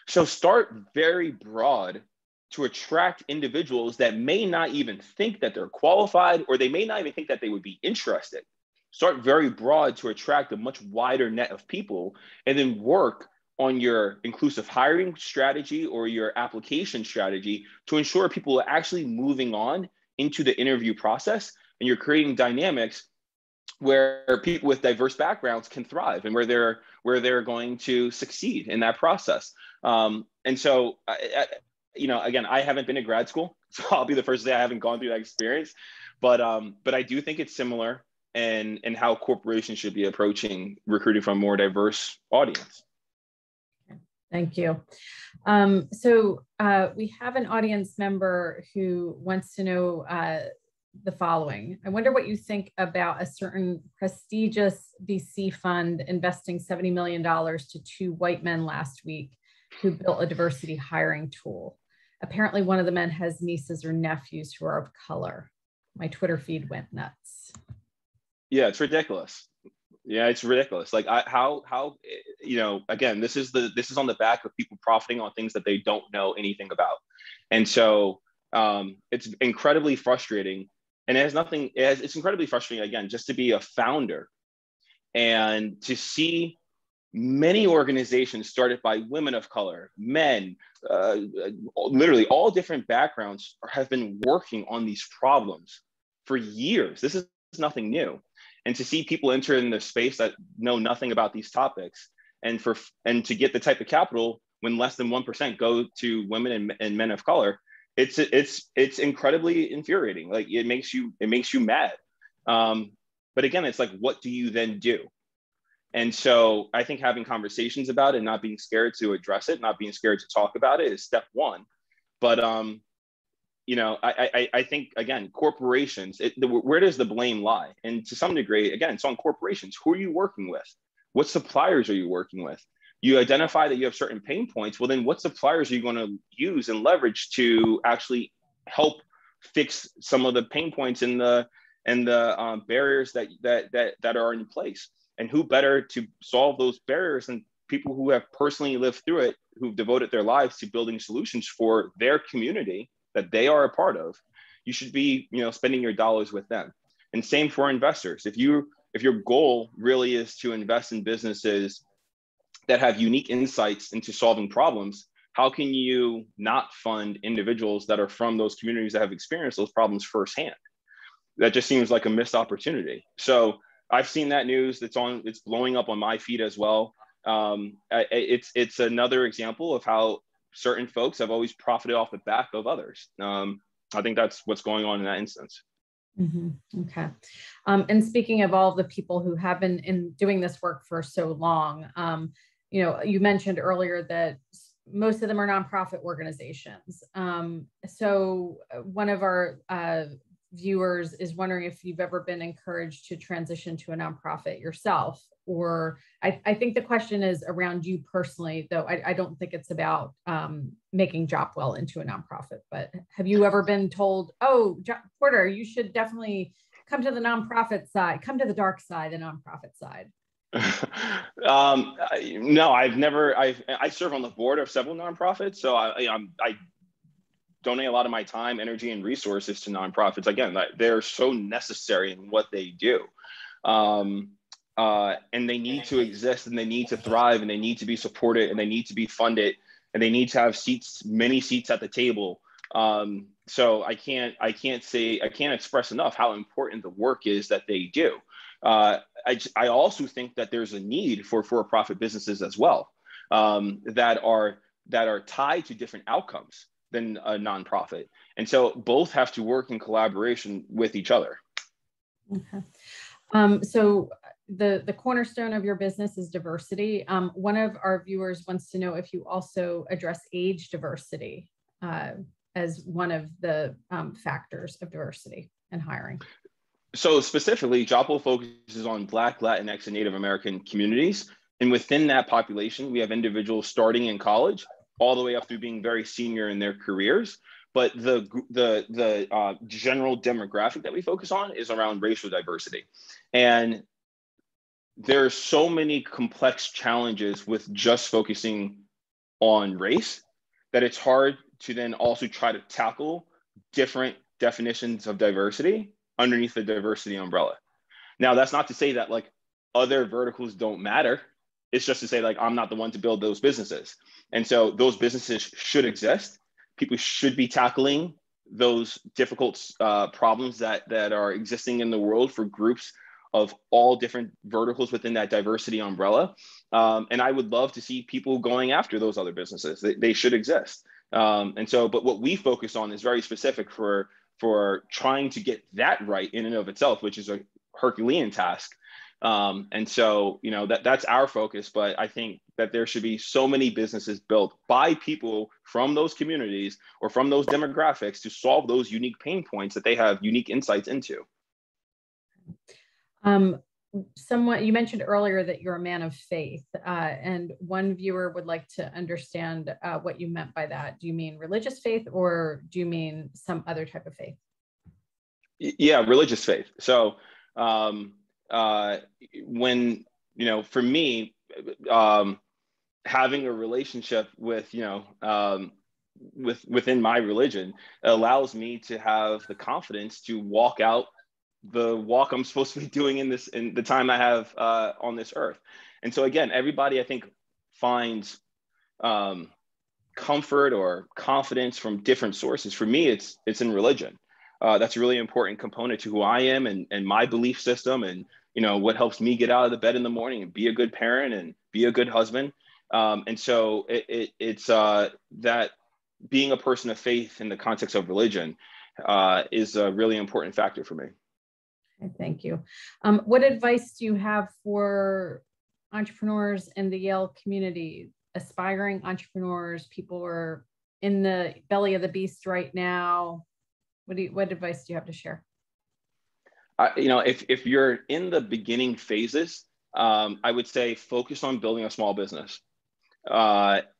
So start very broad to attract individuals that may not even think that they're qualified, or they may not even think that they would be interested. Start very broad to attract a much wider net of people, and then work on your inclusive hiring strategy or your application strategy to ensure people are actually moving on into the interview process, and you're creating dynamics where people with diverse backgrounds can thrive, and where they're going to succeed in that process. And so, again, I haven't been to grad school, so I'll be the first to say I haven't gone through that experience, but I do think it's similar in how corporations should be approaching recruiting from a more diverse audience. Thank you. So we have an audience member who wants to know the following. I wonder what you think about a certain prestigious VC fund investing $70 million to 2 white men last week who built a diversity hiring tool. Apparently one of the men has nieces or nephews who are of color. My Twitter feed went nuts. Yeah, it's ridiculous. Yeah, it's ridiculous. Like, again, this is on the back of people profiting on things that they don't know anything about. And so it's incredibly frustrating. And it's incredibly frustrating, again, just to be a founder and to see many organizations started by women of color, men, literally all different backgrounds, have been working on these problems for years. This is nothing new. And to see people enter in the space that know nothing about these topics, and to get the type of capital when less than 1% go to women and men of color, it's incredibly infuriating. Like, it makes you mad. But again, it's like, what do you then do? And so I think having conversations about it, not being scared to address it, not being scared to talk about it, is step one. But I think, again, corporations, where does the blame lie? And to some degree, again, it's on corporations. Who are you working with? What suppliers are you working with? You identify that you have certain pain points. Well, then what suppliers are you going to use and leverage to actually help fix some of the pain points and the barriers that are in place? And who better to solve those barriers than people who have personally lived through it, who've devoted their lives to building solutions for their community that they are a part of? You should be, spending your dollars with them. And same for investors. If your goal really is to invest in businesses that have unique insights into solving problems, how can you not fund individuals that are from those communities that have experienced those problems firsthand? That just seems like a missed opportunity. So I've seen that news. It's blowing up on my feed as well. It's another example of how certain folks have always profited off the back of others. I think that's what's going on in that instance. Mm-hmm. Okay. And speaking of all the people who have been doing this work for so long, you mentioned earlier that most of them are nonprofit organizations. So one of our viewers is wondering if you've ever been encouraged to transition to a nonprofit yourself, or I think the question is around you personally, though I don't think it's about making Jopwell into a nonprofit, but have you ever been told, oh, Porter, you should definitely come to the nonprofit side, come to the dark side, the nonprofit side? No, I've never. I serve on the board of several nonprofits, so I donate a lot of my time, energy, and resources to nonprofits. Again, they're so necessary in what they do, and they need to exist, and they need to thrive, and they need to be supported, and they need to be funded, and they need to have many seats at the table. So I can't express enough how important the work is that they do. I also think that there's a need for for-profit businesses as well, that are tied to different outcomes than a nonprofit. And so both have to work in collaboration with each other. Okay. So the cornerstone of your business is diversity. One of our viewers wants to know if you also address age diversity as one of the factors of diversity and hiring. So specifically, Jopwell focuses on Black, Latinx, and Native American communities. And within that population, we have individuals starting in college all the way up through being very senior in their careers. But the general demographic that we focus on is around racial diversity. And there's so many complex challenges with just focusing on race that it's hard to then also try to tackle different definitions of diversity underneath the diversity umbrella. Now, that's not to say that like other verticals don't matter. It's just to say like, I'm not the one to build those businesses. And so those businesses should exist. People should be tackling those difficult problems that are existing in the world for groups of all different verticals within that diversity umbrella. And I would love to see people going after those other businesses. They should exist. But what we focus on is very specific for trying to get that right in and of itself, which is a Herculean task. That's our focus, but I think that there should be so many businesses built by people from those communities or from those demographics to solve those unique pain points that they have unique insights into. You mentioned earlier that you're a man of faith, and one viewer would like to understand what you meant by that. Do you mean religious faith, or do you mean some other type of faith? Yeah, religious faith. So for me, having a relationship with, within my religion allows me to have the confidence to walk out the walk I'm supposed to be doing in the time I have on this earth. And so again, everybody I think finds comfort or confidence from different sources. For me, it's in religion. That's a really important component to who I am and my belief system, and what helps me get out of the bed in the morning and be a good parent and be a good husband. It's that being a person of faith in the context of religion is a really important factor for me. Thank you. What advice do you have for entrepreneurs in the Yale community, aspiring entrepreneurs, people who are in the belly of the beast right now? What advice do you have to share? If you're in the beginning phases, I would say focus on building a small business.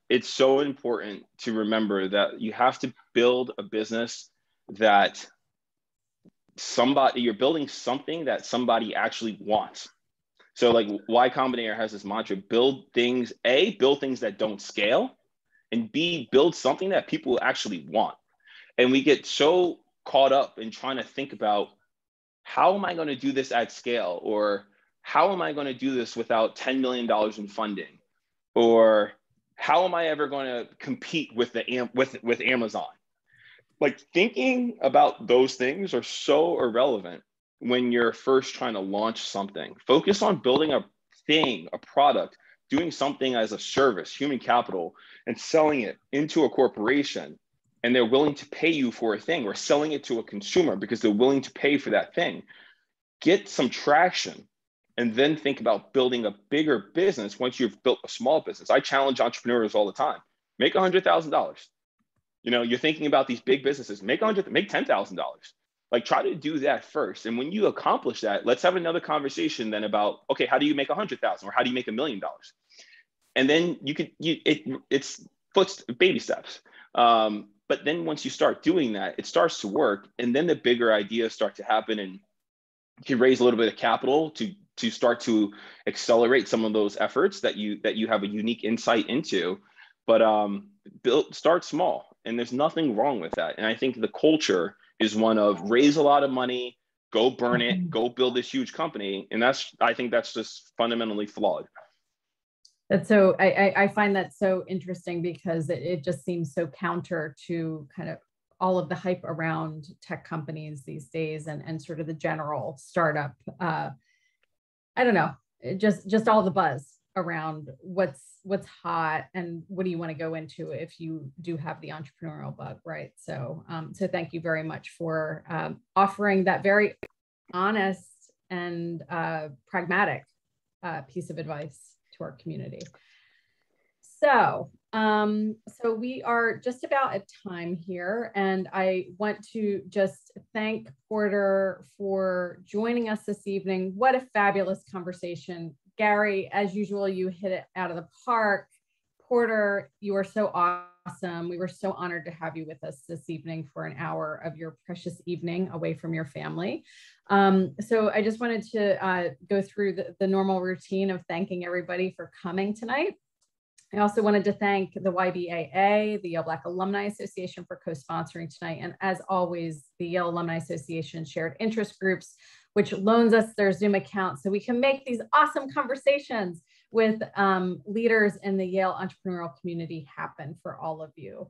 It's so important to remember that you have to build a business that you're building something that somebody actually wants. So like Y Combinator has this mantra: build things that don't scale, and B, build something that people actually want. And we get so caught up in trying to think about how am I going to do this at scale? Or how am I going to do this without $10 million in funding? Or how am I ever going to compete with with Amazon? Like, thinking about those things are so irrelevant when you're first trying to launch something. Focus on building a thing, a product, doing something as a service, human capital, and selling it into a corporation, and they're willing to pay you for a thing, or selling it to a consumer because they're willing to pay for that thing. Get some traction, and then think about building a bigger business once you've built a small business. I challenge entrepreneurs all the time. Make $100,000. You know, you're thinking about these big businesses, make $10,000. Like, try to do that first. And when you accomplish that, let's have another conversation then about, okay, how do you make 100,000, or how do you make $1 million? And then it's baby steps. But then once you start doing that, it starts to work. And then the bigger ideas start to happen, and you can raise a little bit of capital to start to accelerate some of those efforts that you have a unique insight into. But start small, and there's nothing wrong with that. And I think the culture is one of raise a lot of money, go burn it, go build this huge company. And I think that's just fundamentally flawed. That's so, I find that so interesting, because it just seems so counter to kind of all of the hype around tech companies these days, and sort of the general startup, I don't know, just all the buzz around what's hot and what do you want to go into if you do have the entrepreneurial bug, right? So thank you very much for offering that very honest and pragmatic piece of advice to our community. So we are just about at time here, and I want to just thank Porter for joining us this evening. What a fabulous conversation. Gary, as usual, you hit it out of the park. Porter, you are so awesome. We were so honored to have you with us this evening for an hour of your precious evening away from your family. So I just wanted to go through the normal routine of thanking everybody for coming tonight. I also wanted to thank the YBAA, the Yale Black Alumni Association, for co-sponsoring tonight. And as always, the Yale Alumni Association Shared Interest Groups, which loans us their Zoom account so we can make these awesome conversations with leaders in the Yale entrepreneurial community happen for all of you.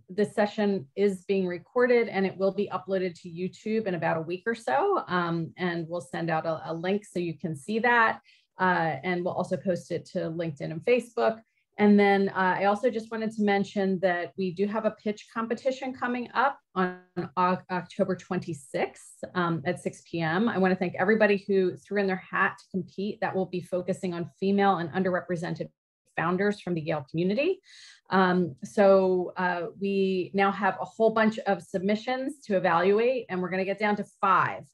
This session is being recorded, and it will be uploaded to YouTube in about a week or so. And we'll send out a link so you can see that. And we'll also post it to LinkedIn and Facebook. And then I also just wanted to mention that we do have a pitch competition coming up on October 26th at 6 p.m. I want to thank everybody who threw in their hat to compete. That will be focusing on female and underrepresented founders from the Yale community. So we now have a whole bunch of submissions to evaluate, and we're going to get down to five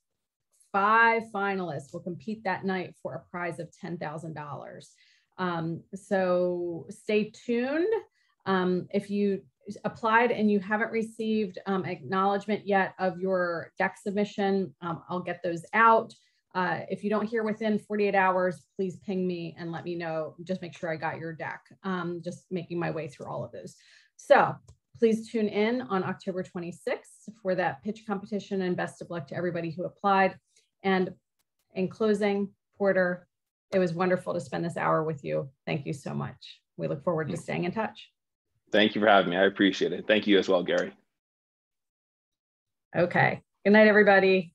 finalists will compete that night for a prize of $10,000. So stay tuned. If you applied and you haven't received acknowledgement yet of your deck submission, I'll get those out. If you don't hear within 48 hours, please ping me and let me know. Just make sure I got your deck. Just making my way through all of those. So please tune in on October 26th for that pitch competition, and best of luck to everybody who applied. And in closing, Porter, it was wonderful to spend this hour with you. Thank you so much. We look forward to staying in touch. Thank you for having me. I appreciate it. Thank you as well, Gary. Okay. Good night, everybody.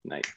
Night.